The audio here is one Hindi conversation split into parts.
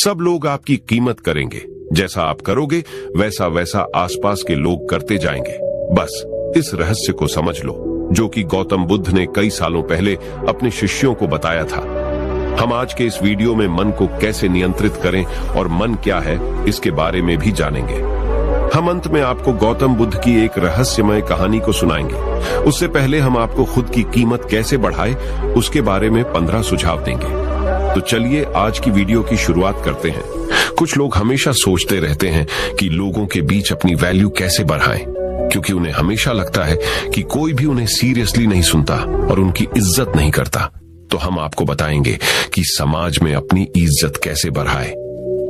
सब लोग आपकी कीमत करेंगे। जैसा आप करोगे वैसा वैसा आसपास के लोग करते जाएंगे। बस इस रहस्य को समझ लो, जो कि गौतम बुद्ध ने कई सालों पहले अपने शिष्यों को बताया था। हम आज के इस वीडियो में मन को कैसे नियंत्रित करें और मन क्या है, इसके बारे में भी जानेंगे। हम अंत में आपको गौतम बुद्ध की एक रहस्यमय कहानी को सुनाएंगे। उससे पहले हम आपको खुद की कीमत कैसे बढ़ाए, उसके बारे में 15 सुझाव देंगे। तो चलिए आज की वीडियो की शुरुआत करते हैं। कुछ लोग हमेशा सोचते रहते हैं कि लोगों के बीच अपनी वैल्यू कैसे बढ़ाएं, क्योंकि उन्हें हमेशा लगता है कि कोई भी उन्हें सीरियसली नहीं सुनता और उनकी इज्जत नहीं करता। तो हम आपको बताएंगे कि समाज में अपनी इज्जत कैसे बढ़ाएं।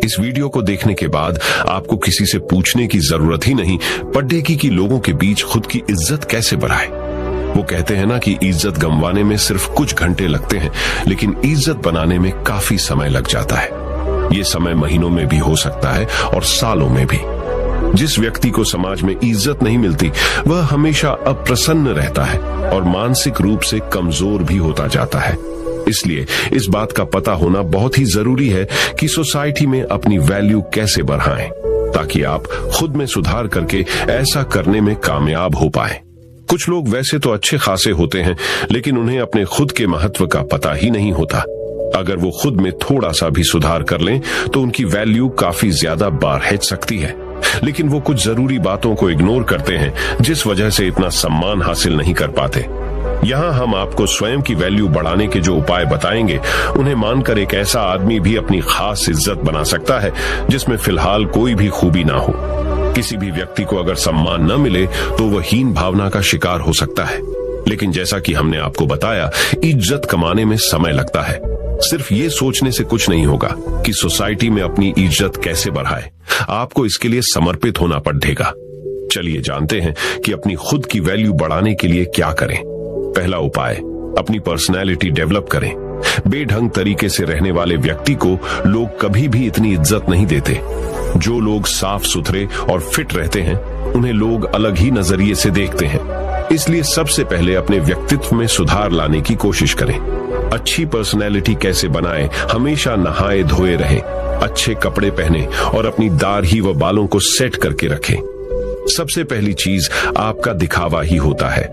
इस वीडियो को देखने के बाद आपको किसी से पूछने की जरूरत ही नहीं पड़ेगी कि लोगों के बीच खुद की इज्जत कैसे बढ़ाएं। वो कहते हैं ना कि इज्जत गंवाने में सिर्फ कुछ घंटे लगते हैं, लेकिन इज्जत बनाने में काफी समय लग जाता है। ये समय महीनों में भी हो सकता है और सालों में भी। जिस व्यक्ति को समाज में इज्जत नहीं मिलती, वह हमेशा अप्रसन्न रहता है और मानसिक रूप से कमजोर भी होता जाता है। इसलिए इस बात का पता होना बहुत ही जरूरी है कि सोसाइटी में अपनी वैल्यू कैसे बढ़ाएं, ताकि आप खुद में सुधार करके ऐसा करने में कामयाब हो पाएं। कुछ लोग वैसे तो अच्छे खासे होते हैं, लेकिन उन्हें अपने खुद के महत्व का पता ही नहीं होता। अगर वो खुद में थोड़ा सा भी सुधार कर लें तो उनकी वैल्यू काफी ज्यादा बढ़ सकती है। लेकिन वो कुछ जरूरी बातों को इग्नोर करते हैं, जिस वजह से इतना सम्मान हासिल नहीं कर पाते। यहाँ हम आपको स्वयं की वैल्यू बढ़ाने के जो उपाय बताएंगे, उन्हें मानकर एक ऐसा आदमी भी अपनी खास इज्जत बना सकता है जिसमें फिलहाल कोई भी खूबी ना हो। किसी भी व्यक्ति को अगर सम्मान न मिले तो वह हीन भावना का शिकार हो सकता है। लेकिन जैसा कि हमने आपको बताया, इज्जत कमाने में समय लगता है। सिर्फ ये सोचने से कुछ नहीं होगा कि सोसाइटी में अपनी इज्जत कैसे बढ़ाए। आपको इसके लिए समर्पित होना पड़ेगा। चलिए जानते हैं कि अपनी खुद की वैल्यू बढ़ाने के लिए क्या करें। पहला उपाय, अपनी पर्सनैलिटी डेवलप करें। बेढंग तरीके से रहने वाले व्यक्ति को लोग कभी भी इतनी इज्जत नहीं देते। जो लोग साफ सुथरे और फिट रहते हैं, उन्हें लोग अलग ही नजरिए से देखते हैं। इसलिए सबसे पहले अपने व्यक्तित्व में सुधार लाने की कोशिश करें। अच्छी पर्सनैलिटी कैसे बनाएं? हमेशा नहाए धोए रहें, अच्छे कपड़े पहने और अपनी दाढ़ी व बालों को सेट करके रखें। सबसे पहली चीज आपका दिखावा ही होता है।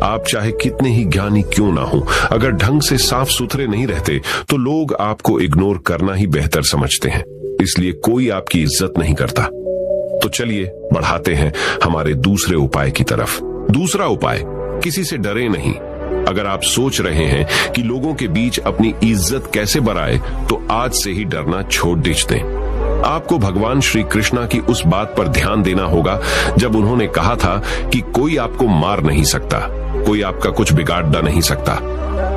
आप चाहे कितने ही ज्ञानी क्यों ना हो, अगर ढंग से साफ सुथरे नहीं रहते तो लोग आपको इग्नोर करना ही बेहतर समझते हैं। इसलिए कोई आपकी इज्जत नहीं करता। तो चलिए बढ़ाते हैं हमारे दूसरे उपाय की तरफ। दूसरा उपाय, किसी से डरे नहीं। अगर आप सोच रहे हैं कि लोगों के बीच अपनी इज्जत कैसे बढ़ाए, तो आज से ही डरना छोड़ दीजिए। आपको भगवान श्री कृष्णा की उस बात पर ध्यान देना होगा जब उन्होंने कहा था कि कोई आपको मार नहीं सकता, कोई आपका कुछ बिगाड़ नहीं सकता।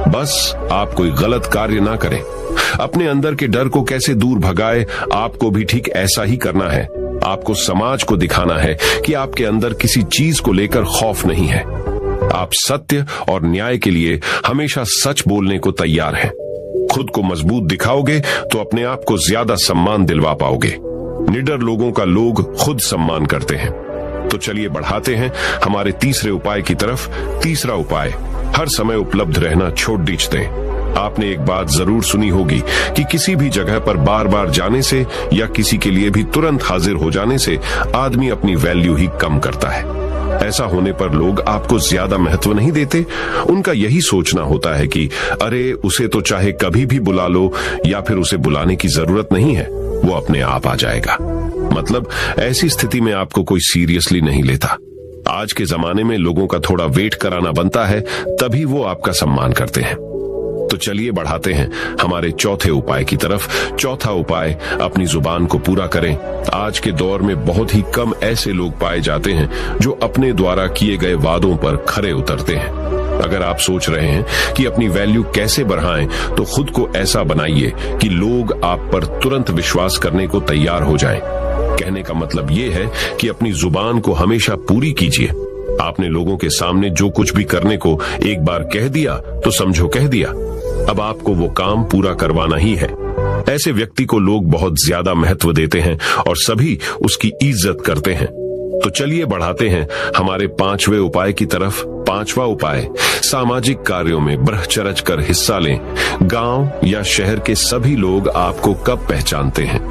बस आप कोई गलत कार्य ना करें। अपने अंदर के डर को कैसे दूर भगाए, आपको भी ठीक ऐसा ही करना है। आपको समाज को दिखाना है कि आपके अंदर किसी चीज को लेकर खौफ नहीं है। आप सत्य और न्याय के लिए हमेशा सच बोलने को तैयार हैं। खुद को मजबूत दिखाओगे तो अपने आप को ज्यादा सम्मान दिलवा पाओगे। निडर लोगों का लोग खुद सम्मान करते हैं। तो चलिए बढ़ाते हैं हमारे तीसरे उपाय की तरफ। तीसरा उपाय, हर समय उपलब्ध रहना छोड़ दीजिए। आपने एक बात जरूर सुनी होगी कि किसी भी जगह पर बार बार जाने से या किसी के लिए भी तुरंत हाजिर हो जाने से आदमी अपनी वैल्यू ही कम करता है। ऐसा होने पर लोग आपको ज्यादा महत्व नहीं देते। उनका यही सोचना होता है कि अरे उसे तो चाहे कभी भी बुला लो, या फिर उसे बुलाने की जरूरत नहीं है, वो अपने आप आ जाएगा। मतलब ऐसी स्थिति में आपको कोई सीरियसली नहीं लेता। आज के जमाने में लोगों का थोड़ा वेट कराना बनता है, तभी वो आपका सम्मान करते हैं। तो चलिए बढ़ाते हैं हमारे चौथे उपाय की तरफ। चौथा उपाय, अपनी जुबान को पूरा करें। आज के दौर में बहुत ही कम ऐसे लोग पाए जाते हैं जो अपने द्वारा किए गए वादों पर खरे उतरते हैं। अगर आप सोच रहे हैं कि अपनी वैल्यू कैसे बढ़ाएं, तो खुद को ऐसा बनाइए कि लोग आप पर तुरंत विश्वास करने को तैयार हो जाएं। कहने का मतलब ये है कि अपनी जुबान को हमेशा पूरी कीजिए। आपने लोगों के सामने जो कुछ भी करने को एक बार कह दिया तो समझो कह दिया। अब आपको वो काम पूरा करवाना ही है। ऐसे व्यक्ति को लोग बहुत ज्यादा महत्व देते हैं और सभी उसकी इज्जत करते हैं। तो चलिए बढ़ाते हैं हमारे 5वें उपाय की तरफ। 5वां उपाय, सामाजिक कार्यों में बढ़ चढ़ कर हिस्सा लें। गांव या शहर के सभी लोग आपको कब पहचानते हैं?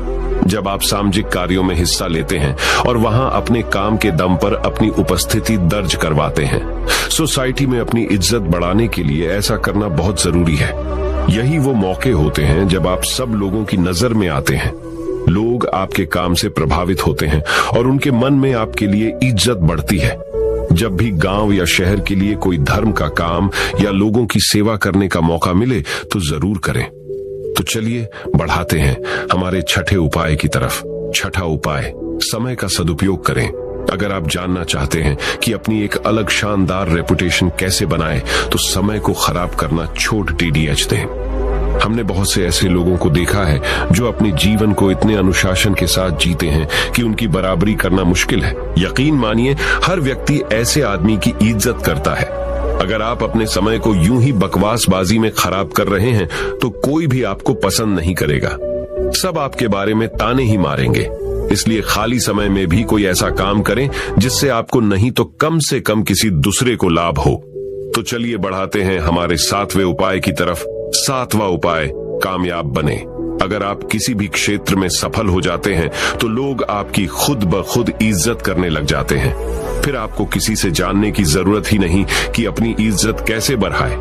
जब आप सामाजिक कार्यों में हिस्सा लेते हैं और वहां अपने काम के दम पर अपनी उपस्थिति दर्ज करवाते हैं। सोसाइटी में अपनी इज्जत बढ़ाने के लिए ऐसा करना बहुत जरूरी है। यही वो मौके होते हैं जब आप सब लोगों की नजर में आते हैं। लोग आपके काम से प्रभावित होते हैं और उनके मन में आपके लिए इज्जत बढ़ती है। जब भी गांव या शहर के लिए कोई धर्म का काम या लोगों की सेवा करने का मौका मिले तो जरूर करें। तो चलिए बढ़ाते हैं हमारे 6ठे उपाय की तरफ। 6ठा उपाय, समय का सदुपयोग करें। अगर आप जानना चाहते हैं कि अपनी एक अलग शानदार रेपुटेशन कैसे बनाएं, तो समय को खराब करना छोड़ TDH दें। हमने बहुत से ऐसे लोगों को देखा है जो अपने जीवन को इतने अनुशासन के साथ जीते हैं कि उनकी बराबरी करना मुश्किल है। यकीन मानिए, हर व्यक्ति ऐसे आदमी की इज्जत करता है। अगर आप अपने समय को यूं ही बकवासबाजी में खराब कर रहे हैं तो कोई भी आपको पसंद नहीं करेगा। सब आपके बारे में ताने ही मारेंगे। इसलिए खाली समय में भी कोई ऐसा काम करें जिससे आपको नहीं तो कम से कम किसी दूसरे को लाभ हो। तो चलिए बढ़ाते हैं हमारे 7वें उपाय की तरफ। 7वां उपाय, कामयाब बने। अगर आप किसी भी क्षेत्र में सफल हो जाते हैं तो लोग आपकी खुद ब खुद इज्जत करने लग जाते हैं। फिर आपको किसी से जानने की जरूरत ही नहीं कि अपनी इज्जत कैसे बढ़ाए,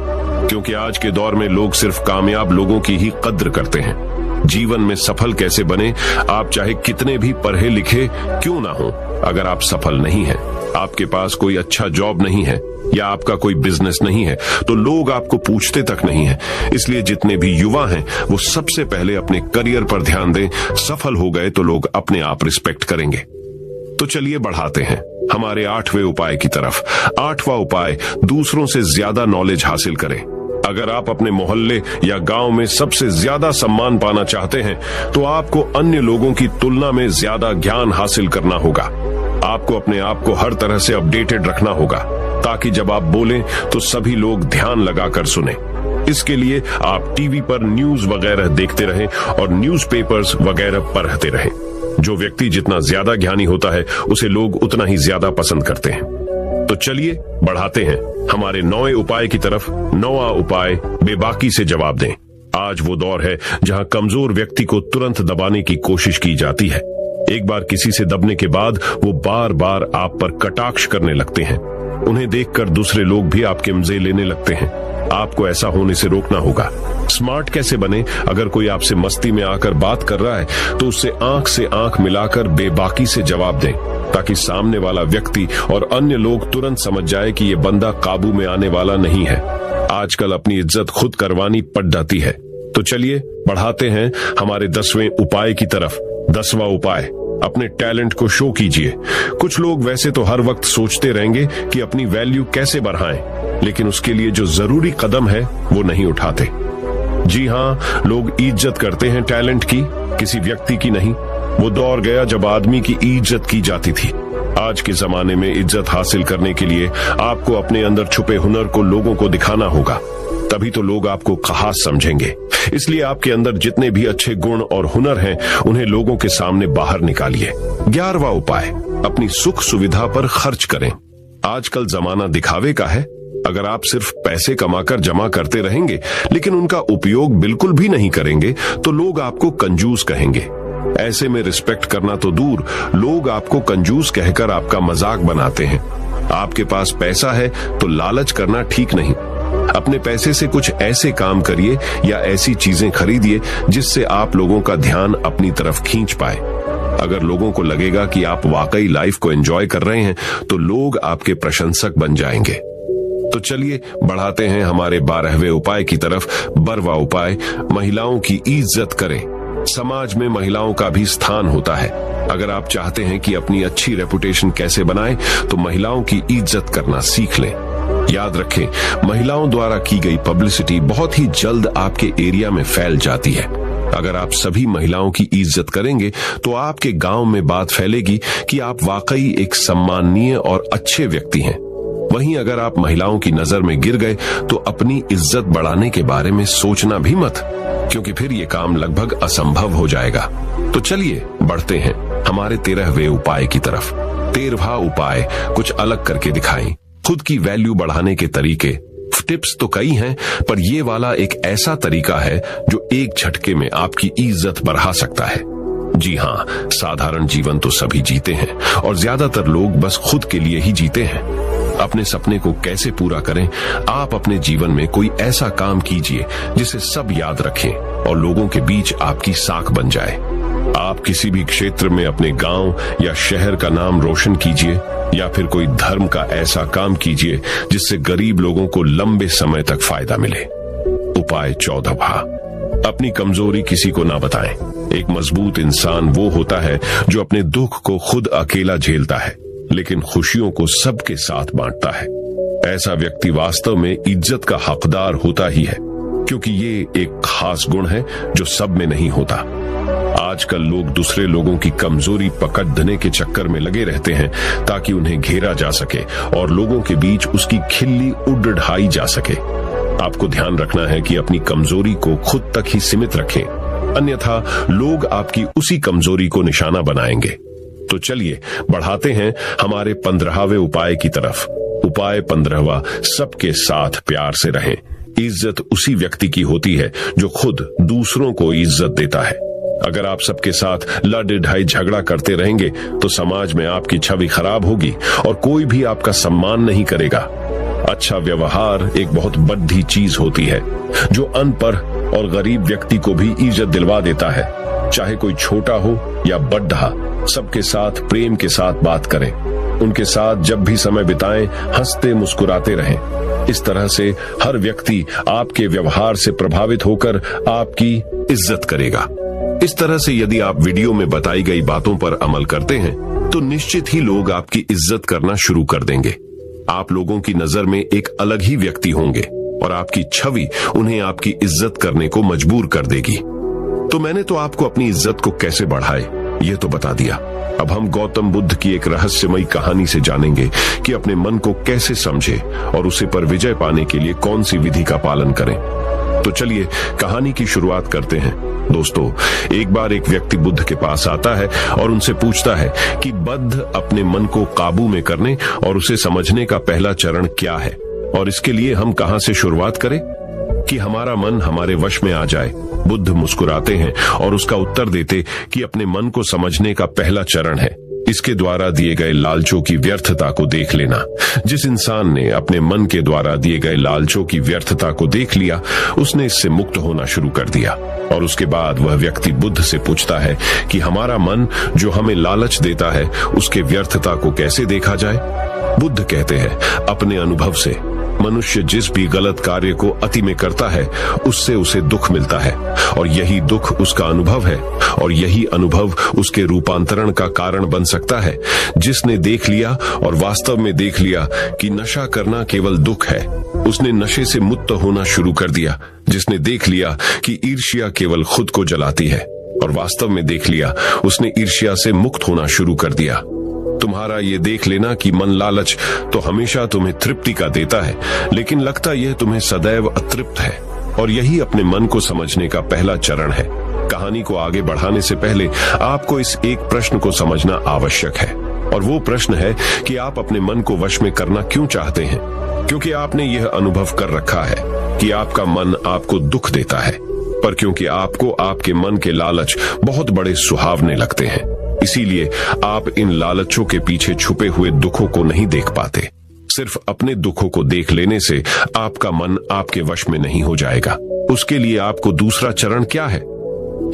क्योंकि आज के दौर में लोग सिर्फ कामयाब लोगों की ही कद्र करते हैं। जीवन में सफल कैसे बने? आप चाहे कितने भी पढ़े लिखे क्यों ना हो, अगर आप सफल नहीं हैं, आपके पास कोई अच्छा जॉब नहीं है या आपका कोई बिजनेस नहीं है, तो लोग आपको पूछते तक नहीं है। इसलिए जितने भी युवा हैं वो सबसे पहले अपने करियर पर ध्यान दें। सफल हो गए तो लोग अपने आप रिस्पेक्ट करेंगे। तो चलिए बढ़ाते हैं हमारे 8वें उपाय की तरफ। 8वां उपाय, दूसरों से ज्यादा नॉलेज हासिल करें। अगर आप अपने मोहल्ले या गांव में सबसे ज्यादा सम्मान पाना चाहते हैं तो आपको अन्य लोगों की तुलना में ज्यादा ज्ञान हासिल करना होगा। आपको अपने आप को हर तरह से अपडेटेड रखना होगा ताकि जब आप बोलें तो सभी लोग ध्यान लगाकर सुने। इसके लिए आप टीवी पर न्यूज वगैरह देखते रहें और न्यूज़पेपर्स वगैरह पढ़ते रहें। जो व्यक्ति जितना ज्यादा ज्ञानी होता है उसे लोग उतना ही ज्यादा पसंद करते हैं। तो चलिए बढ़ाते हैं हमारे 9वें उपाय की तरफ। 9वां उपाय, बेबाकी से जवाब दें। आज वो दौर है जहां कमजोर व्यक्ति को तुरंत दबाने की कोशिश की जाती है। एक बार किसी से दबने के बाद वो बार बार आप पर कटाक्ष करने लगते हैं। उन्हें देखकर दूसरे लोग भी आपके मजे लेने लगते हैं। आपको ऐसा होने से रोकना होगा। स्मार्ट कैसे बने? अगर कोई आपसे मस्ती में आकर बात कर रहा है तो उससे आंख मिलाकर बेबाकी से जवाब दें, ताकि सामने वाला व्यक्ति और अन्य लोग तुरंत समझ जाए कि ये बंदा काबू में आने वाला नहीं है। आजकल अपनी इज्जत खुद करवानी पड़ जाती है। तो चलिए बढ़ाते हैं हमारे 10वें उपाय की तरफ। 10वां उपाय, अपने टैलेंट को शो कीजिए। कुछ लोग वैसे तो हर वक्त सोचते रहेंगे कि अपनी वैल्यू कैसे बढ़ाएं, लेकिन उसके लिए जो जरूरी कदम है वो नहीं उठाते। जी हाँ, लोग इज्जत करते हैं टैलेंट की, किसी व्यक्ति की नहीं। वो दौर गया जब आदमी की इज्जत की जाती थी। आज के जमाने में इज्जत हासिल करने के लिए आपको अपने अंदर छुपे हुनर को लोगों को दिखाना होगा, तभी तो लोग आपको खास समझेंगे। इसलिए आपके अंदर जितने भी अच्छे गुण और हुनर हैं उन्हें लोगों के सामने बाहर निकालिए। 11वां उपाय, अपनी सुख सुविधा पर खर्च करें। आजकल जमाना दिखावे का है। अगर आप सिर्फ पैसे कमाकर जमा करते रहेंगे लेकिन उनका उपयोग बिल्कुल भी नहीं करेंगे तो लोग आपको कंजूस कहेंगे। ऐसे में रिस्पेक्ट करना तो दूर, लोग आपको कंजूस कहकर आपका मजाक बनाते हैं। आपके पास पैसा है तो लालच करना ठीक नहीं। अपने पैसे से कुछ ऐसे काम करिए या ऐसी चीजें खरीदिए जिससे आप लोगों का ध्यान अपनी तरफ खींच पाए। अगर लोगों को लगेगा कि आप वाकई लाइफ को एंजॉय कर रहे हैं तो लोग आपके प्रशंसक बन जाएंगे। तो चलिए बढ़ाते हैं हमारे 12वें उपाय की तरफ। 12वां उपाय, महिलाओं की इज्जत करें। समाज में महिलाओं का भी स्थान होता है। अगर आप चाहते हैं कि अपनी अच्छी रेपुटेशन कैसे बनाएं, तो महिलाओं की इज्जत करना सीख लें। याद रखें, महिलाओं द्वारा की गई पब्लिसिटी बहुत ही जल्द आपके एरिया में फैल जाती है। अगर आप सभी महिलाओं की इज्जत करेंगे तो आपके गांव में बात फैलेगी कि आप वाकई एक सम्माननीय और अच्छे व्यक्ति हैं। वहीं अगर आप महिलाओं की नजर में गिर गए तो अपनी इज्जत बढ़ाने के बारे में सोचना भी मत, क्योंकि फिर ये काम लगभग असंभव हो जाएगा। तो चलिए बढ़ते हैं हमारे 13वें उपाय की तरफ। 13वां उपाय कुछ अलग करके दिखाएं। खुद की वैल्यू बढ़ाने के तरीके। टिप्स तो कई हैं, पर ये वाला एक ऐसा तरीका है जो एक झटके में आपकी इज्जत बढ़ा सकता है। जी हाँ, साधारण जीवन तो सभी जीते हैं और ज्यादातर लोग बस खुद के लिए ही जीते हैं। अपने सपने को कैसे पूरा करें? आप अपने जीवन में कोई ऐसा काम कीजिए जिसे सब याद रखें और लोगों के बीच आपकी साख बन जाए। आप किसी भी क्षेत्र में अपने गांव या शहर का नाम रोशन कीजिए, या फिर कोई धर्म का ऐसा काम कीजिए जिससे गरीब लोगों को लंबे समय तक फायदा मिले। उपाय 14वां, अपनी कमजोरी किसी को ना बताएं। एक मजबूत इंसान वो होता है जो अपने दुख को खुद अकेला झेलता है, लेकिन खुशियों को सबके साथ बांटता है। ऐसा व्यक्ति वास्तव में इज्जत का हकदार होता ही है, क्योंकि ये एक खास गुण है जो सब में नहीं होता। आजकल लोग दूसरे लोगों की कमजोरी पकड़ने के चक्कर में लगे रहते हैं ताकि उन्हें घेरा जा सके और लोगों के बीच उसकी खिल्ली उड़ाई जा सके। आपको ध्यान रखना है कि अपनी कमजोरी को खुद तक ही सीमित रखें, अन्यथा लोग आपकी उसी कमजोरी को निशाना बनाएंगे। तो चलिए बढ़ाते हैं हमारे 15वें उपाय की तरफ। उपाय 15वां, सबके साथ प्यार से रहें। इज्जत उसी व्यक्ति की होती है जो खुद दूसरों को इज्जत देता है। अगर आप सबके साथ लड़ ढाई झगड़ा करते रहेंगे तो समाज में आपकी छवि खराब होगी और कोई भी आपका सम्मान नहीं करेगा। अच्छा व्यवहार एक बहुत बड़ी चीज होती है जो अनपढ़ और गरीब व्यक्ति को भी इज्जत दिलवा देता है। चाहे कोई छोटा हो या बड़ा, सबके साथ प्रेम के साथ बात करें। उनके साथ जब भी समय बिताएं, हंसते मुस्कुराते रहें। इस तरह से हर व्यक्ति आपके व्यवहार से प्रभावित होकर आपकी इज्जत करेगा। इस तरह से यदि आप वीडियो में बताई गई बातों पर अमल करते हैं तो निश्चित ही लोग आपकी इज्जत करना शुरू कर देंगे। आप लोगों की नजर में एक अलग ही व्यक्ति होंगे और आपकी छवि उन्हें आपकी इज्जत करने को मजबूर कर देगी। तो मैंने तो आपको अपनी इज्जत को कैसे बढ़ाए ये तो बता दिया। अब हम गौतम बुद्ध की एक रहस्यमयी कहानी से जानेंगे कि अपने मन को कैसे समझे और उसे पर विजय पाने के लिए कौन सी विधि का पालन करें। तो चलिए कहानी की शुरुआत करते हैं। दोस्तों, एक बार एक व्यक्ति बुद्ध के पास आता है और उनसे पूछता है कि बुद्ध, अपने मन को काबू में करने और उसे समझने का पहला चरण क्या है, और इसके लिए हम कहां से शुरुआत करें कि हमारा मन हमारे वश में आ जाए। बुद्ध मुस्कुराते हैं और उसका उत्तर देते कि अपने मन को समझने का पहला चरण है इसके द्वारा दिए गए लालचों की व्यर्थता को देख लेना। जिस इंसान ने अपने मन के द्वारा दिए गए लालचों की व्यर्थता को देख लिया, उसने इससे मुक्त होना शुरू कर दिया। और उसके बाद वह व्यक्ति बुद्ध से पूछता है कि हमारा मन जो हमें लालच देता है, उसके व्यर्थता को कैसे देखा जाए। बुद्ध कहते हैं, अपने अनुभव से। मनुष्य जिस भी गलत कार्य को अति में करता है, उससे उसे दुख मिलता है, और यही दुख उसका अनुभव है, और यही अनुभव उसके रूपांतरण का कारण बन सकता है। जिसने देख लिया और वास्तव में देख लिया कि नशा करना केवल दुख है, उसने नशे से मुक्त होना शुरू कर दिया। जिसने देख लिया कि ईर्ष्या केवल खुद को जलाती है और वास्तव में देख लिया, उसने ईर्ष्या से मुक्त होना शुरू कर दिया। तुम्हारा ये देख लेना कि मन लालच तो हमेशा तुम्हें तृप्ति का देता है, लेकिन लगता यह तुम्हें सदैव अतृप्त है, और यही अपने मन को समझने का पहला चरण है। कहानी को आगे बढ़ाने से पहले आपको इस एक प्रश्न को समझना आवश्यक है, और वो प्रश्न है कि आप अपने मन को वश में करना क्यों चाहते हैं। क्योंकि आपने यह अनुभव कर रखा है कि आपका मन आपको दुख देता है, पर क्योंकि आपको आपके मन के लालच बहुत बड़े सुहावने लगते हैं, इसीलिए आप इन लालचों के पीछे छुपे हुए दुखों को नहीं देख पाते। सिर्फ अपने दुखों को देख लेने से आपका मन आपके वश में नहीं हो जाएगा। उसके लिए आपको दूसरा चरण क्या है,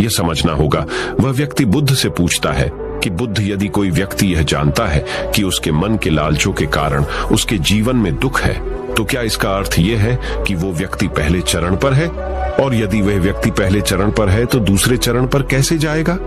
यह समझना होगा। वह व्यक्ति बुद्ध से पूछता है कि बुद्ध, यदि कोई व्यक्ति यह जानता है कि उसके मन के लालचों के कारण उसके जीवन में दुख है, तो क्या इसका अर्थ यह है कि वो व्यक्ति पहले चरण पर है? और यदि वह व्यक्ति पहले चरण पर है तो दूसरे चरण पर कैसे जाएगा?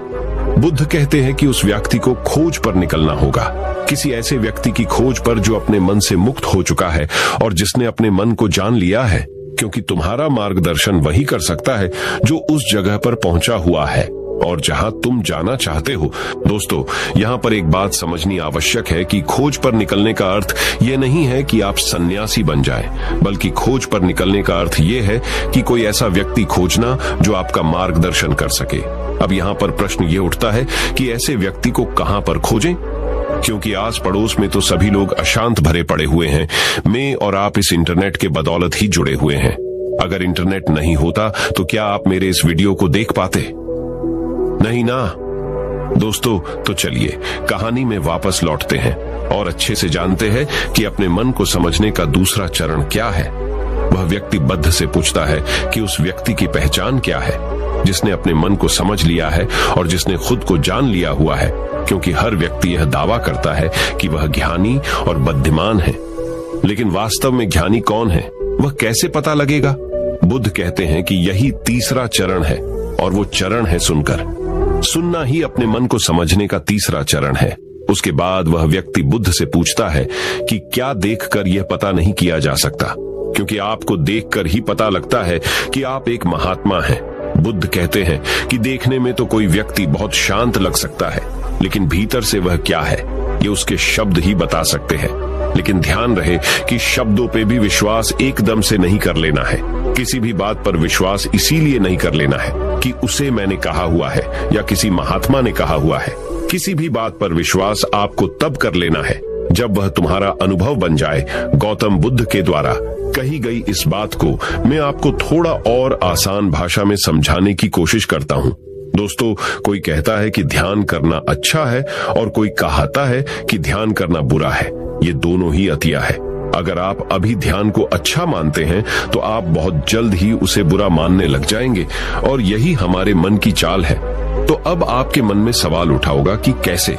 बुद्ध कहते हैं कि उस व्यक्ति को खोज पर निकलना होगा, किसी ऐसे व्यक्ति की खोज पर जो अपने मन से मुक्त हो चुका है और जिसने अपने मन को जान लिया है, क्योंकि तुम्हारा मार्गदर्शन वही कर सकता है जो उस जगह पर पहुंचा हुआ है और जहां तुम जाना चाहते हो। दोस्तों, यहाँ पर एक बात समझनी आवश्यक है कि खोज पर निकलने का अर्थ ये नहीं है कि आप सन्यासी बन जाएं, बल्कि खोज पर निकलने का अर्थ ये है कि कोई ऐसा व्यक्ति खोजना जो आपका मार्गदर्शन कर सके। अब यहाँ पर प्रश्न ये उठता है कि ऐसे व्यक्ति को कहां पर खोजें? क्योंकि आस पड़ोस में तो सभी लोग अशांत भरे पड़े हुए हैं। मैं और आप इस इंटरनेट के बदौलत ही जुड़े हुए हैं। अगर इंटरनेट नहीं होता तो क्या आप मेरे इस वीडियो को देख पाते? नहीं ना। दोस्तों, तो चलिए कहानी में वापस लौटते हैं और अच्छे से जानते हैं कि अपने मन को समझने का दूसरा चरण क्या है। वह व्यक्ति बुद्ध से पूछता है कि उस व्यक्ति की पहचान क्या है, जिसने अपने मन को समझ लिया है और जिसने खुद को जान लिया हुआ है, क्योंकि हर व्यक्ति यह दावा करता है कि वह ज्ञानी और बुद्धिमान है। लेकिन वास्तव में ज्ञानी कौन है, वह कैसे पता लगेगा? बुद्ध कहते हैं कि यही तीसरा चरण है, और वो चरण है सुनना ही अपने मन को समझने का तीसरा चरण है। उसके बाद वह व्यक्ति बुद्ध से पूछता है कि क्या देखकर यह पता नहीं किया जा सकता, क्योंकि आपको देखकर ही पता लगता है कि आप एक महात्मा हैं। बुद्ध कहते हैं कि देखने में तो कोई व्यक्ति बहुत शांत लग सकता है, लेकिन भीतर से वह क्या है, ये उसके शब्द ही बता सकते हैं। लेकिन ध्यान रहे कि शब्दों पे भी विश्वास एकदम से नहीं कर लेना है। किसी भी बात पर विश्वास इसीलिए नहीं कर लेना है कि उसे मैंने कहा हुआ है या किसी महात्मा ने कहा हुआ है। किसी भी बात पर विश्वास आपको तब कर लेना है जब वह तुम्हारा अनुभव बन जाए। गौतम बुद्ध के द्वारा कही गई इस बात को मैं आपको थोड़ा और आसान भाषा में समझाने की कोशिश करता हूँ। दोस्तों, कोई कहता है कि ध्यान करना अच्छा है और कोई कहता है कि ध्यान करना बुरा है। ये दोनों ही अतिया है। अगर आप अभी ध्यान को अच्छा मानते हैं तो आप बहुत जल्द ही उसे बुरा मानने लग जाएंगे, और यही हमारे मन की चाल है। तो अब आपके मन में सवाल उठा होगा कि कैसे?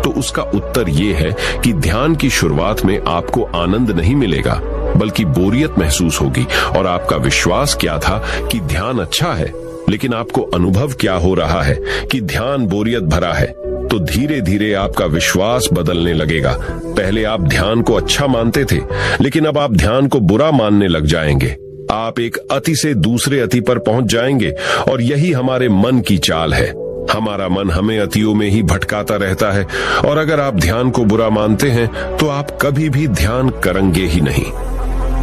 तो उसका उत्तर ये है कि ध्यान की शुरुआत में आपको आनंद नहीं मिलेगा, बल्कि बोरियत महसूस होगी, और आपका विश्वास क्या था कि ध्यान अच्छा है, लेकिन आपको अनुभव क्या हो रहा है कि ध्यान बोरियत भरा है। तो धीरे धीरे आपका विश्वास बदलने लगेगा। पहले आप ध्यान को अच्छा मानते थे, लेकिन अब आप ध्यान को बुरा मानने लग जाएंगे। आप एक अति से दूसरे अति पर पहुंच जाएंगे, और यही हमारे मन की चाल है। हमारा मन हमें अतियों में ही भटकाता रहता है, और अगर आप ध्यान को बुरा मानते हैं तो आप कभी भी ध्यान करेंगे ही नहीं।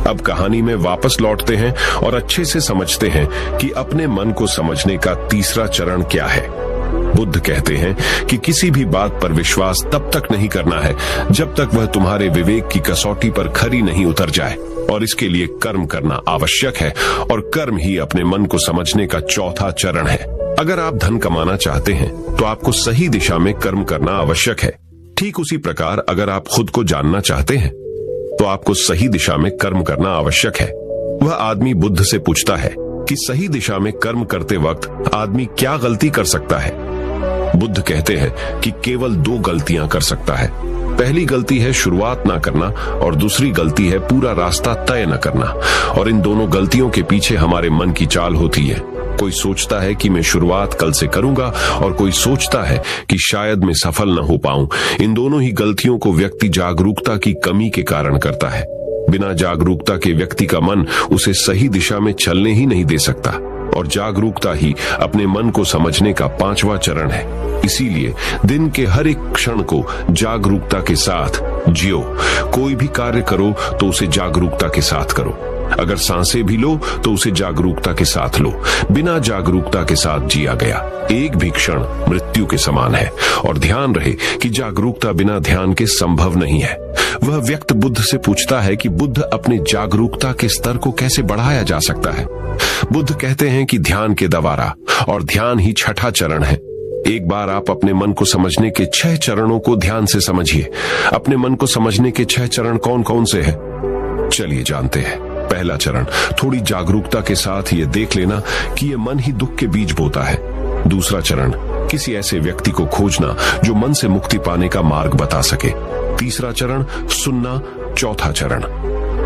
अब कहानी में वापस लौटते हैं और अच्छे से समझते हैं कि अपने मन को समझने का तीसरा चरण क्या है। बुद्ध कहते हैं कि किसी भी बात पर विश्वास तब तक नहीं करना है जब तक वह तुम्हारे विवेक की कसौटी पर खरी नहीं उतर जाए, और इसके लिए कर्म करना आवश्यक है, और कर्म ही अपने मन को समझने का चौथा चरण है। अगर आप धन कमाना चाहते हैं तो आपको सही दिशा में कर्म करना आवश्यक है। ठीक उसी प्रकार अगर आप खुद को जानना चाहते हैं तो आपको सही दिशा में कर्म करना आवश्यक है। वह आदमी बुद्ध से पूछता है कि सही दिशा में कर्म करते वक्त आदमी क्या गलती कर सकता है? बुद्ध कहते हैं कि केवल दो गलतियां कर सकता है। पहली गलती है शुरुआत ना करना, और दूसरी गलती है पूरा रास्ता तय न करना। और इन दोनों गलतियों के पीछे हमारे मन की चाल होती है। कोई सोचता है कि मैं शुरुआत कल से करूंगा, और कोई सोचता है कि शायद मैं सफल न हो पाऊं। इन दोनों ही गलतियों को व्यक्ति जागरूकता की कमी के कारण करता है। बिना जागरूकता के व्यक्ति का मन उसे सही दिशा में चलने ही नहीं दे सकता, और जागरूकता ही अपने मन को समझने का पांचवा चरण है। इसीलिए दिन के हर एक क्षण को जागरूकता के साथ जियो। कोई भी कार्य करो तो उसे जागरूकता के साथ करो। अगर सांसें भी लो तो उसे जागरूकता के साथ लो। बिना जागरूकता के साथ जिया गया एक भी क्षण मृत्यु के समान है। और ध्यान रहे कि जागरूकता बिना ध्यान के संभव नहीं है। वह व्यक्ति बुद्ध से पूछता है कि बुद्ध अपने जागरूकता के स्तर को कैसे बढ़ाया जा सकता है। बुद्ध कहते हैं कि ध्यान के द्वारा, और ध्यान ही छठा चरण है। एक बार आप अपने मन को समझने के 6 चरणों को ध्यान से समझिए। अपने मन को समझने के 6 चरण कौन कौन से हैं? चलिए जानते हैं। पहला चरण, थोड़ी जागरूकता के साथ ये देख लेना कि ये मन ही दुख के बीज बोता है। दूसरा चरण, किसी ऐसे व्यक्ति को खोजना जो मन से मुक्ति पाने का मार्ग बता सके। तीसरा चरण, सुनना। चौथा चरण,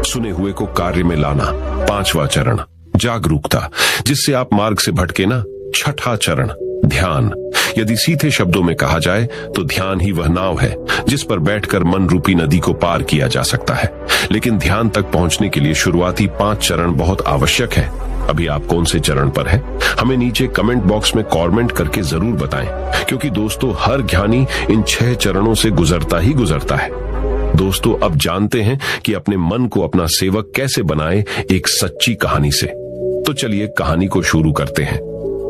सुने हुए को कार्य में लाना। पांचवा चरण, जागरूकता, जिससे आप मार्ग से भटके ना। छठा चरण, ध्यान। यदि सीधे शब्दों में कहा जाए तो ध्यान ही वह नाव है जिस पर बैठकर मन रूपी नदी को पार किया जा सकता है। लेकिन ध्यान तक पहुंचने के लिए शुरुआती 5 चरण बहुत आवश्यक है। अभी आप कौन से चरण पर हैं? हमें नीचे कमेंट बॉक्स में कमेंट करके जरूर बताएं, क्योंकि दोस्तों हर ज्ञानी इन 6 चरणों से गुजरता ही गुजरता है। दोस्तों अब जानते हैं कि अपने मन को अपना सेवक कैसे बनाए, एक सच्ची कहानी से। तो चलिए कहानी को शुरू करते हैं।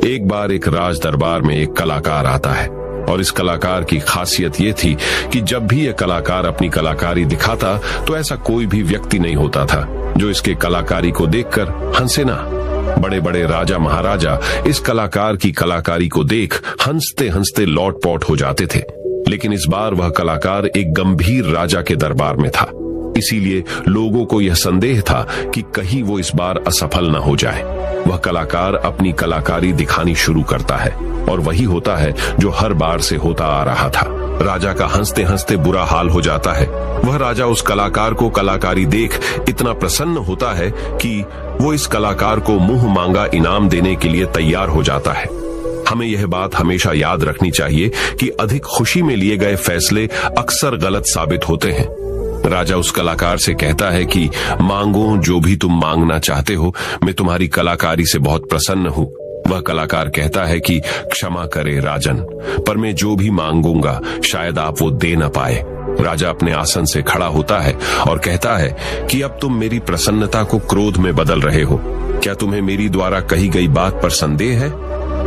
एक बार एक राज दरबार में एक कलाकार आता है और इस कलाकार की खासियत ये थी कि जब भी यह कलाकार अपनी कलाकारी दिखाता तो ऐसा कोई भी व्यक्ति नहीं होता था जो इसके कलाकारी को देखकर हंसे ना। बड़े बड़े राजा महाराजा इस कलाकार की कलाकारी को देख हंसते हंसते लौट पौट हो जाते थे, लेकिन इस बार वह कलाकार एक गंभीर राजा के दरबार में था। इसीलिए लोगों को यह संदेह था कि कहीं वो इस बार असफल न हो जाए। वह कलाकार अपनी कलाकारी दिखानी शुरू करता है और वही होता है जो हर बार से होता आ रहा था। राजा का हंसते हंसते बुरा हाल हो जाता है। वह राजा उस कलाकार को कलाकारी देख इतना प्रसन्न होता है कि वो इस कलाकार को मुंह मांगा इनाम देने के लिए तैयार हो जाता है। हमें यह बात हमेशा याद रखनी चाहिए कि अधिक खुशी में लिए गए फैसले अक्सर गलत साबित होते हैं। राजा उस कलाकार से कहता है कि मांगो जो भी तुम मांगना चाहते हो, मैं तुम्हारी कलाकारी से बहुत प्रसन्न हूँ। वह कलाकार कहता है कि क्षमा करे राजन, पर मैं जो भी मांगूंगा शायद आप वो दे न पाए। राजा अपने आसन से खड़ा होता है और कहता है कि अब तुम मेरी प्रसन्नता को क्रोध में बदल रहे हो। क्या तुम्हें मेरी द्वारा कही गई बात पर संदेह है?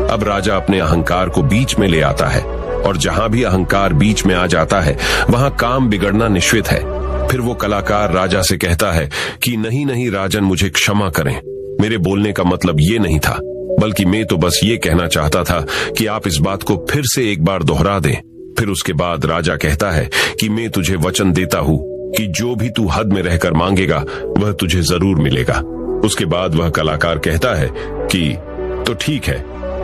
अब राजा अपने अहंकार को बीच में ले आता है और जहां भी अहंकार बीच में आ जाता है वहां काम बिगड़ना निश्चित है। फिर वो कलाकार राजा से कहता है कि नहीं नहीं राजन, मुझे क्षमा करें, मेरे बोलने का मतलब ये नहीं था, बल्कि मैं तो बस ये कहना चाहता था कि आप इस बात को फिर से एक बार दोहरा दें। फिर उसके बाद राजा कहता है कि मैं तुझे वचन देता हूँ कि जो भी तू हद में रहकर मांगेगा वह तुझे जरूर मिलेगा। उसके बाद वह कलाकार कहता है कि तो ठीक है,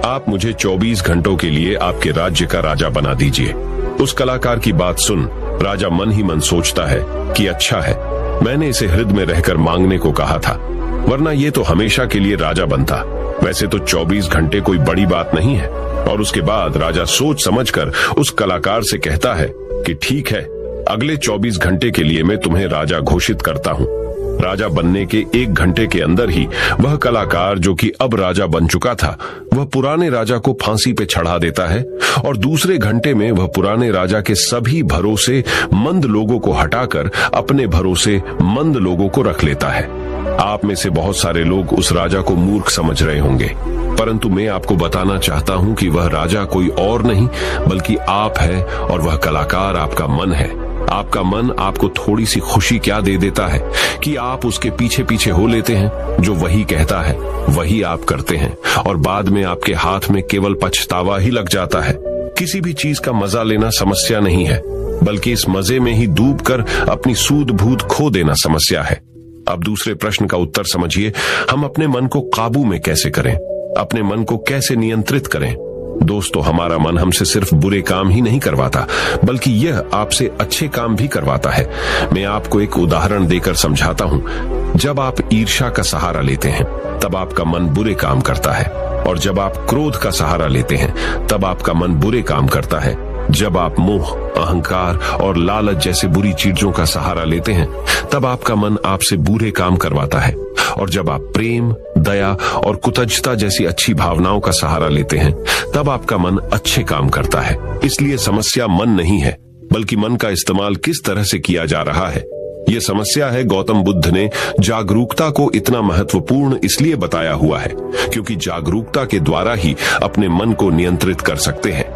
आप मुझे 24 घंटों के लिए आपके राज्य का राजा बना दीजिए। उस कलाकार की बात सुन राजा मन ही मन सोचता है कि अच्छा है, मैंने इसे हृदय में रहकर मांगने को कहा था, वरना ये तो हमेशा के लिए राजा बनता। वैसे तो 24 घंटे कोई बड़ी बात नहीं है। और उसके बाद राजा सोच समझकर उस कलाकार से कहता है कि ठीक है, अगले 24 घंटे के लिए मैं तुम्हें राजा घोषित करता हूँ। राजा बनने के 1 घंटे के अंदर ही वह कलाकार जो कि अब राजा बन चुका था, वह पुराने राजा को फांसी पे चढ़ा देता है और दूसरे घंटे में वह पुराने राजा के सभी भरोसे मंद लोगों को हटाकर अपने भरोसे मंद लोगों को रख लेता है। आप में से बहुत सारे लोग उस राजा को मूर्ख समझ रहे होंगे, परंतु मैं आपको बताना चाहता हूं कि वह राजा कोई और नहीं बल्कि आप है और वह कलाकार आपका मन है। आपका मन आपको थोड़ी सी खुशी क्या दे देता है कि आप उसके पीछे पीछे हो लेते हैं। जो वही कहता है वही आप करते हैं और बाद में आपके हाथ में केवल पछतावा ही लग जाता है। किसी भी चीज का मजा लेना समस्या नहीं है, बल्कि इस मजे में ही डूबकर अपनी सूध बूध खो देना समस्या है। अब दूसरे प्रश्न का उत्तर समझिए, हम अपने मन को काबू में कैसे करें, अपने मन को कैसे नियंत्रित करें। दोस्तों, हमारा मन हमसे सिर्फ बुरे काम ही नहीं करवाता, बल्कि यह आपसे अच्छे काम भी करवाता है। मैं आपको एक उदाहरण देकर समझाता हूँ। जब आप ईर्ष्या का सहारा लेते हैं तब आपका मन बुरे काम करता है, और जब आप क्रोध का सहारा लेते हैं तब आपका मन बुरे काम करता है। जब आप मोह, अहंकार और लालच जैसे बुरी चीजों का सहारा लेते हैं तब आपका मन आपसे बुरे काम करवाता है, और जब आप प्रेम, दया और कृतज्ञता जैसी अच्छी भावनाओं का सहारा लेते हैं तब आपका मन अच्छे काम करता है। इसलिए समस्या मन नहीं है, बल्कि मन का इस्तेमाल किस तरह से किया जा रहा है। यह समस्या है गौतम बुद्ध ने जागरूकता को इतना महत्वपूर्ण इसलिए बताया हुआ है क्योंकि जागरूकता के द्वारा ही अपने मन को नियंत्रित कर सकते हैं।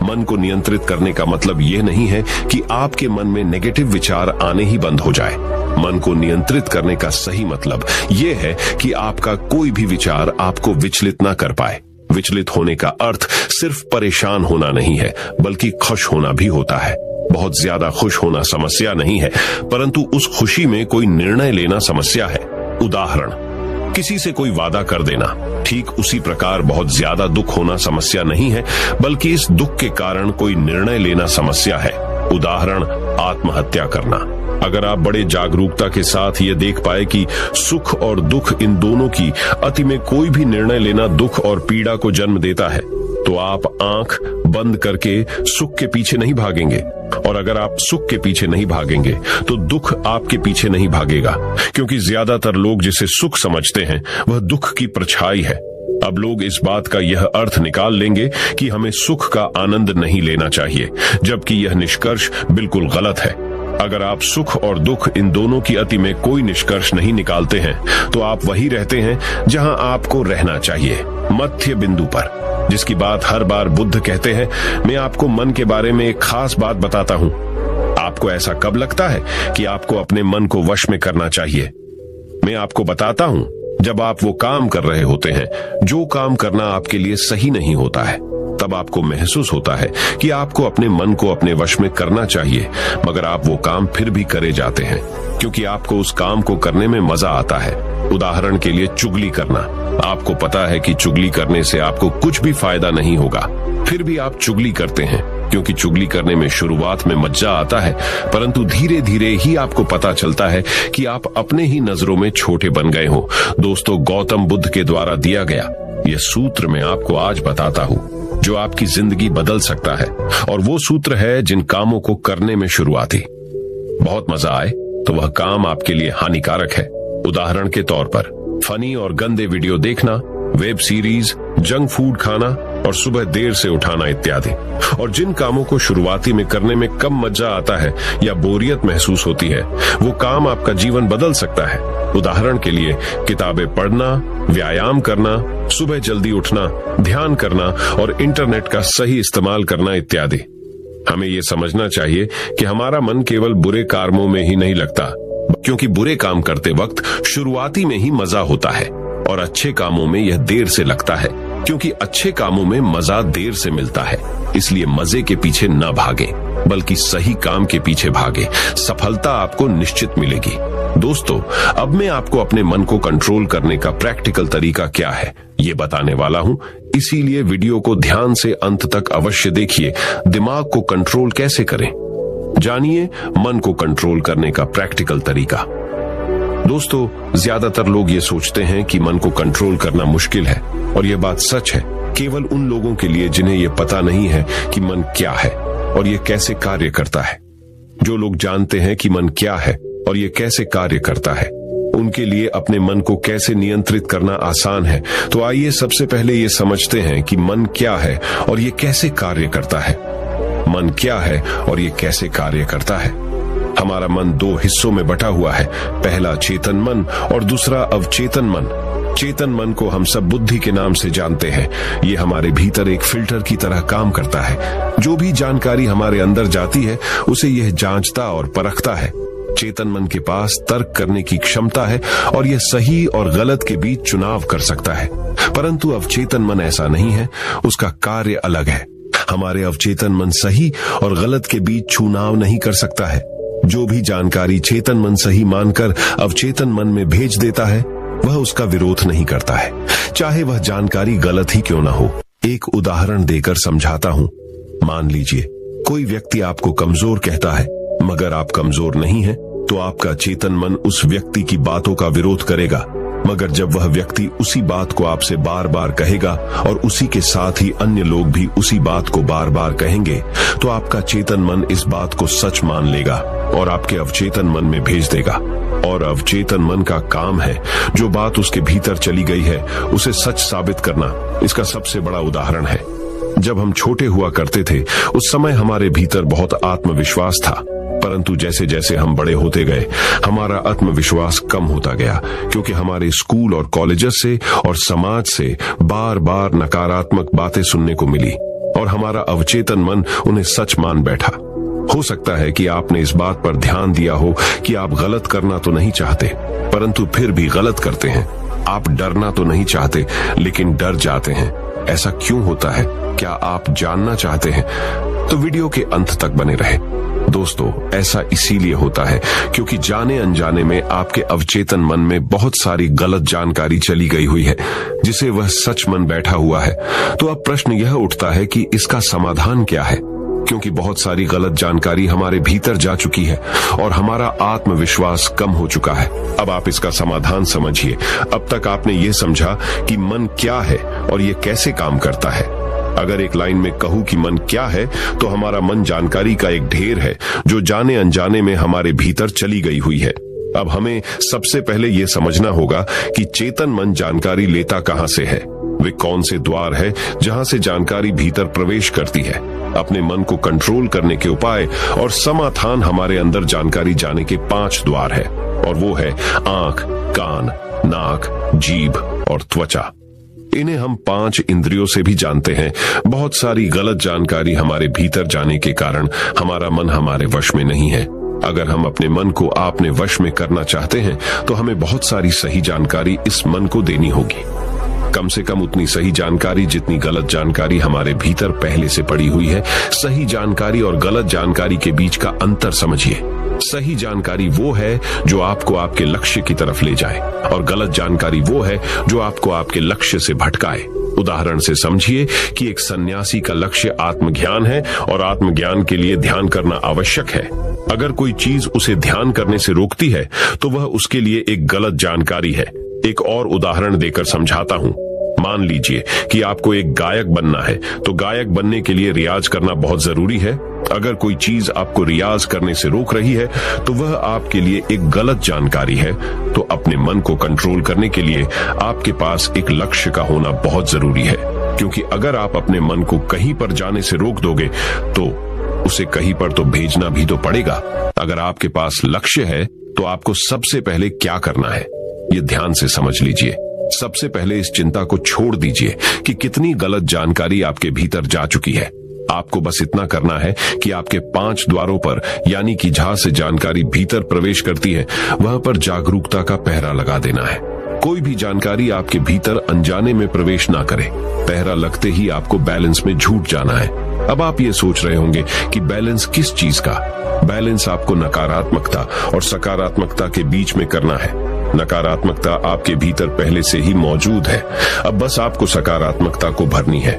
मन को नियंत्रित करने का मतलब यह नहीं है कि आपके मन में नेगेटिव विचार आने ही बंद हो जाए। मन को नियंत्रित करने का सही मतलब यह है कि आपका कोई भी विचार आपको विचलित ना कर पाए। विचलित होने का अर्थ सिर्फ परेशान होना नहीं है, बल्कि खुश होना भी होता है। बहुत ज्यादा खुश होना समस्या नहीं है, परंतु उस खुशी में कोई निर्णय लेना समस्या है। उदाहरण, किसी से कोई वादा कर देना। ठीक उसी प्रकार बहुत ज्यादा दुख होना समस्या नहीं है, बल्कि इस दुख के कारण कोई निर्णय लेना समस्या है। उदाहरण, आत्महत्या करना। अगर आप बड़े जागरूकता के साथ ये देख पाए कि सुख और दुख इन दोनों की अति में कोई भी निर्णय लेना दुख और पीड़ा को जन्म देता है, तो आप आंख बंद करके सुख के पीछे नहीं भागेंगे, और अगर आप सुख के पीछे नहीं भागेंगे तो दुख आपके पीछे नहीं भागेगा, क्योंकि ज्यादातर लोग जिसे सुख समझते हैं वह दुख की परछाई है। अब लोग इस बात का यह अर्थ निकाल लेंगे कि हमें सुख का आनंद नहीं लेना चाहिए, जबकि यह निष्कर्ष बिल्कुल गलत है। अगर आप सुख और दुख इन दोनों की अति में कोई निष्कर्ष नहीं निकालते हैं तो आप वही रहते हैं जहां आपको रहना चाहिए, मध्य बिंदु पर, जिसकी बात हर बार बुद्ध कहते हैं। मैं आपको मन के बारे में एक खास बात बताता हूं। आपको ऐसा कब लगता है कि आपको अपने मन को वश में करना चाहिए? मैं आपको बताता हूं, जब आप वो काम कर रहे होते हैं जो काम करना आपके लिए सही नहीं होता है, तब आपको महसूस होता है कि आपको अपने मन को अपने वश में करना चाहिए, मगर आप वो काम फिर भी करे जाते हैं क्योंकि आपको उस काम को करने में मजा आता है। उदाहरण के लिए चुगली करना। आपको पता है कि चुगली करने से आपको कुछ भी फायदा नहीं होगा, फिर भी आप चुगली करते हैं क्योंकि चुगली करने में शुरुआत में मजा आता है, परंतु धीरे धीरे ही आपको पता चलता है कि आप अपने ही नजरों में छोटे बन गए हो। दोस्तों, गौतम बुद्ध के द्वारा दिया गया यह सूत्र मैं आपको आज बताता हूँ जो आपकी जिंदगी बदल सकता है, और वो सूत्र है जिन कामों को करने में शुरुआती बहुत मजा आए तो वह काम आपके लिए हानिकारक है। उदाहरण के तौर पर फनी और गंदे वीडियो देखना, वेब सीरीज, जंक फूड खाना और सुबह देर से उठाना इत्यादि। और जिन कामों को शुरुआती में करने में कम मजा आता है या बोरियत महसूस होती है, वो काम आपका जीवन बदल सकता है। उदाहरण के लिए किताबें पढ़ना, व्यायाम करना, सुबह जल्दी उठना, ध्यान करना और इंटरनेट का सही इस्तेमाल करना इत्यादि। हमें ये समझना चाहिए कि हमारा मन केवल बुरे कामों में ही नहीं लगता, क्योंकि बुरे काम करते वक्त शुरुआती में ही मजा होता है, और अच्छे कामों में यह देर से लगता है क्योंकि अच्छे कामों में मजा देर से मिलता है। इसलिए मजे के पीछे न भागे, बल्कि सही काम के पीछे भागे। सफलता आपको निश्चित मिलेगी। दोस्तों, अब मैं आपको अपने मन को कंट्रोल करने का प्रैक्टिकल तरीका क्या है ये बताने वाला हूं, इसीलिए वीडियो को ध्यान से अंत तक अवश्य देखिए। दिमाग को कंट्रोल कैसे करें, जानिए मन को कंट्रोल करने का प्रैक्टिकल तरीका। दोस्तों, ज्यादातर लोग ये सोचते हैं कि मन को कंट्रोल करना मुश्किल है, और ये बात सच है केवल उन लोगों के लिए जिन्हें ये पता नहीं है कि मन क्या है और ये कैसे कार्य करता है। जो लोग जानते हैं कि मन क्या है और ये कैसे कार्य करता है, उनके लिए अपने मन को कैसे नियंत्रित करना आसान है। तो आइए सबसे पहले ये समझते हैं कि मन क्या है और ये कैसे कार्य करता है। मन क्या है और ये कैसे कार्य करता है? हमारा मन दो हिस्सों में बटा हुआ है, पहला चेतन मन और दूसरा अवचेतन मन। चेतन मन को हम सब बुद्धि के नाम से जानते हैं। ये हमारे भीतर एक फिल्टर की तरह काम करता है। जो भी जानकारी हमारे अंदर जाती है उसे यह जांचता और परखता है। चेतन मन के पास तर्क करने की क्षमता है और यह सही और गलत के बीच चुनाव कर सकता है, परंतु अवचेतन मन ऐसा नहीं है, उसका कार्य अलग है। हमारे अवचेतन मन सही और गलत के बीच चुनाव नहीं कर सकता है। जो भी जानकारी चेतन मन सही मानकर अवचेतन मन में भेज देता है, वह उसका विरोध नहीं करता है, चाहे वह जानकारी गलत ही क्यों ना हो। एक उदाहरण देकर समझाता हूं। मान लीजिए कोई व्यक्ति आपको कमजोर कहता है, मगर आप कमजोर नहीं हैं, तो आपका चेतन मन उस व्यक्ति की बातों का विरोध करेगा। मगर जब वह व्यक्ति उसी बात को आपसे बार बार कहेगा और उसी के साथ ही अन्य लोग भी उसी बात को बार बार कहेंगे, तो आपका चेतन मन इस बात को सच मान लेगा और आपके अवचेतन मन में भेज देगा। और अवचेतन मन का काम है जो बात उसके भीतर चली गई है उसे सच साबित करना। इसका सबसे बड़ा उदाहरण है, जब हम छोटे हुआ करते थे उस समय हमारे भीतर बहुत आत्मविश्वास था, परंतु जैसे जैसे हम बड़े होते गए हमारा आत्मविश्वास कम होता गया, क्योंकि हमारे स्कूल और कॉलेजेस से और समाज से बार बार नकारात्मक बातें सुनने को मिली और हमारा अवचेतन मन उन्हें सच मान बैठा। हो सकता है कि आपने इस बात पर ध्यान दिया हो कि आप गलत करना तो नहीं चाहते, परंतु फिर भी गलत करते हैं। आप डरना तो नहीं चाहते, लेकिन डर जाते हैं। ऐसा क्यों होता है? क्या आप जानना चाहते हैं? तो वीडियो के अंत तक बने रहे। दोस्तों, ऐसा इसीलिए होता है क्योंकि जाने अनजाने में आपके अवचेतन मन में बहुत सारी गलत जानकारी चली गई हुई है, जिसे वह सच मन बैठा हुआ है। तो अब प्रश्न यह उठता है कि इसका समाधान क्या है, क्योंकि बहुत सारी गलत जानकारी हमारे भीतर जा चुकी है और हमारा आत्मविश्वास कम हो चुका है। अब आप इसका समाधान समझिए। अब तक आपने ये समझा कि मन क्या है और ये कैसे काम करता है। अगर एक लाइन में कहूं कि मन क्या है, तो हमारा मन जानकारी का एक ढेर है जो जाने अनजाने में हमारे भीतर चली गई हुई है। अब हमें सबसे पहले यह समझना होगा कि चेतन मन जानकारी लेता कहां से है। वे कौन से द्वार है जहां से जानकारी भीतर प्रवेश करती है। अपने मन को कंट्रोल करने के उपाय और समाधान हमारे अंदर जानकारी जाने के 5 द्वार है, और वो है आंख, कान, नाक, जीभ और त्वचा। इन्हें हम 5 इंद्रियों से भी जानते हैं। बहुत सारी गलत जानकारी हमारे भीतर जाने के कारण हमारा मन हमारे वश में नहीं है। अगर हम अपने मन को अपने वश में करना चाहते हैं तो हमें बहुत सारी सही जानकारी इस मन को देनी होगी। कम से कम उतनी सही जानकारी जितनी गलत जानकारी हमारे भीतर पहले से पड़ी हुई है। सही जानकारी और गलत जानकारी के बीच का अंतर समझिए। सही जानकारी वो है जो आपको आपके लक्ष्य की तरफ ले जाए, और गलत जानकारी वो है जो आपको आपके लक्ष्य से भटकाए। उदाहरण से समझिए कि एक सन्यासी का लक्ष्य आत्मज्ञान है और आत्मज्ञान के लिए ध्यान करना आवश्यक है। अगर कोई चीज उसे ध्यान करने से रोकती है तो वह उसके लिए एक गलत जानकारी है। एक और उदाहरण देकर समझाता हूं। मान लीजिए कि आपको एक गायक बनना है, तो गायक बनने के लिए रियाज करना बहुत जरूरी है। अगर कोई चीज आपको रियाज करने से रोक रही है तो वह आपके लिए एक गलत जानकारी है। तो अपने मन को कंट्रोल करने के लिए आपके पास एक लक्ष्य का होना बहुत जरूरी है, क्योंकि अगर आप अपने मन को कहीं पर जाने से रोक दोगे तो उसे कहीं पर तो भेजना भी तो पड़ेगा। अगर आपके पास लक्ष्य है तो आपको सबसे पहले क्या करना है, ये ध्यान से समझ लीजिए। सबसे पहले इस चिंता को छोड़ दीजिए कि कितनी गलत जानकारी आपके भीतर जा चुकी है। आपको बस इतना करना है कि आपके 5 द्वारों पर, यानी कि जहां से जानकारी भीतर प्रवेश करती है, वहां पर जागरूकता का पहरा लगा देना है। कोई भी जानकारी आपके भीतर अनजाने में प्रवेश ना करे। पहरा लगते ही आपको बैलेंस में झूठ जाना है। अब आप ये सोच रहे होंगे कि बैलेंस किस चीज का? बैलेंस आपको नकारात्मकता और सकारात्मकता के बीच में करना है। नकारात्मकता आपके भीतर पहले से ही मौजूद है, अब बस आपको सकारात्मकता को भरनी है।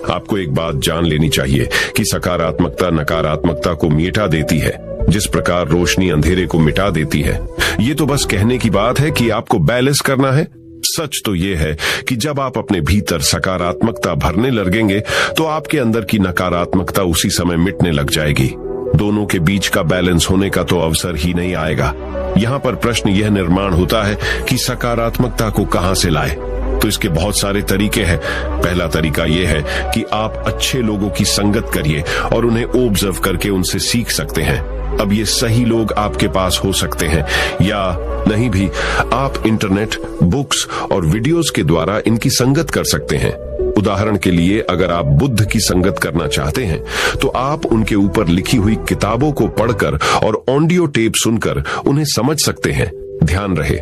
आपको एक बात जान लेनी चाहिए कि सकारात्मकता नकारात्मकता को मिटा देती है, जिस प्रकार रोशनी अंधेरे को मिटा देती है। ये तो बस कहने की बात है कि आपको बैलेंस करना है। सच तो ये है कि जब आप अपने भीतर सकारात्मकता भरने लगेंगे तो आपके अंदर की नकारात्मकता उसी समय मिटने लग जाएगी। दोनों के बीच का बैलेंस होने का तो अवसर ही नहीं आएगा। यहाँ पर प्रश्न यह निर्माण होता है कि सकारात्मकता को कहां से लाए। तो इसके बहुत सारे तरीके हैं। पहला तरीका यह है कि आप अच्छे लोगों की संगत करिए और उन्हें ऑब्जर्व करके उनसे सीख सकते हैं। अब ये सही लोग आपके पास हो सकते हैं या नहीं भी, आप इंटरनेट, बुक्स और वीडियोस के द्वारा इनकी संगत कर सकते हैं। उदाहरण के लिए, अगर आप बुद्ध की संगत करना चाहते हैं तो आप उनके ऊपर लिखी हुई किताबों को पढ़कर और ऑडियो टेप सुनकर उन्हें समझ सकते हैं। ध्यान रहे,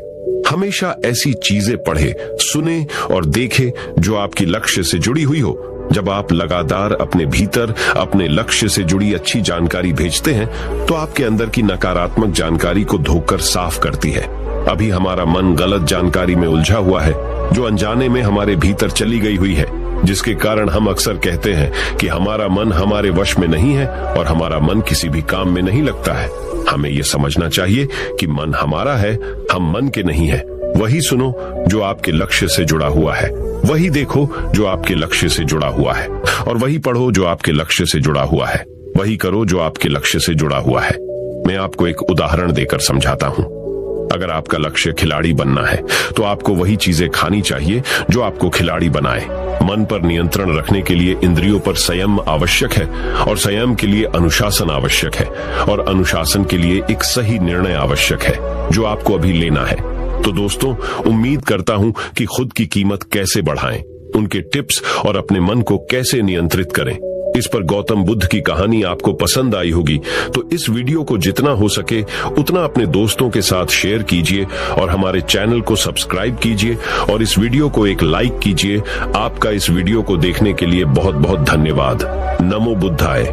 हमेशा ऐसी चीजें पढ़े, सुने और देखे जो आपकी लक्ष्य से जुड़ी हुई हो। जब आप लगातार अपने भीतर अपने लक्ष्य से जुड़ी अच्छी जानकारी भेजते हैं तो आपके अंदर की नकारात्मक जानकारी को धोकर साफ करती है। अभी हमारा मन गलत जानकारी में उलझा हुआ है जो अनजाने में हमारे भीतर चली गई हुई है, जिसके कारण हम अक्सर कहते हैं कि हमारा मन हमारे वश में नहीं है और हमारा मन किसी भी काम में नहीं लगता है। हमें यह समझना चाहिए कि मन हमारा है, हम मन के नहीं है। वही सुनो जो आपके लक्ष्य से जुड़ा हुआ है, वही देखो जो आपके लक्ष्य से जुड़ा हुआ है, और वही पढ़ो जो आपके लक्ष्य से जुड़ा हुआ है, वही करो जो आपके लक्ष्य से जुड़ा हुआ है। मैं आपको एक उदाहरण देकर समझाता हूँ। अगर आपका लक्ष्य खिलाड़ी बनना है तो आपको वही चीजें खानी चाहिए जो आपको खिलाड़ी बनाए। मन पर नियंत्रण रखने के लिए इंद्रियों पर संयम आवश्यक है, और संयम के लिए अनुशासन आवश्यक है, और अनुशासन के लिए एक सही निर्णय आवश्यक है जो आपको अभी लेना है। तो दोस्तों, उम्मीद करता हूं कि खुद की कीमत कैसे बढ़ाएं, उनके टिप्स और अपने मन को कैसे नियंत्रित करें, इस पर गौतम बुद्ध की कहानी आपको पसंद आई होगी। तो इस वीडियो को जितना हो सके उतना अपने दोस्तों के साथ शेयर कीजिए और हमारे चैनल को सब्सक्राइब कीजिए और इस वीडियो को एक लाइक कीजिए। आपका इस वीडियो को देखने के लिए बहुत बहुत धन्यवाद। नमो बुद्धाय।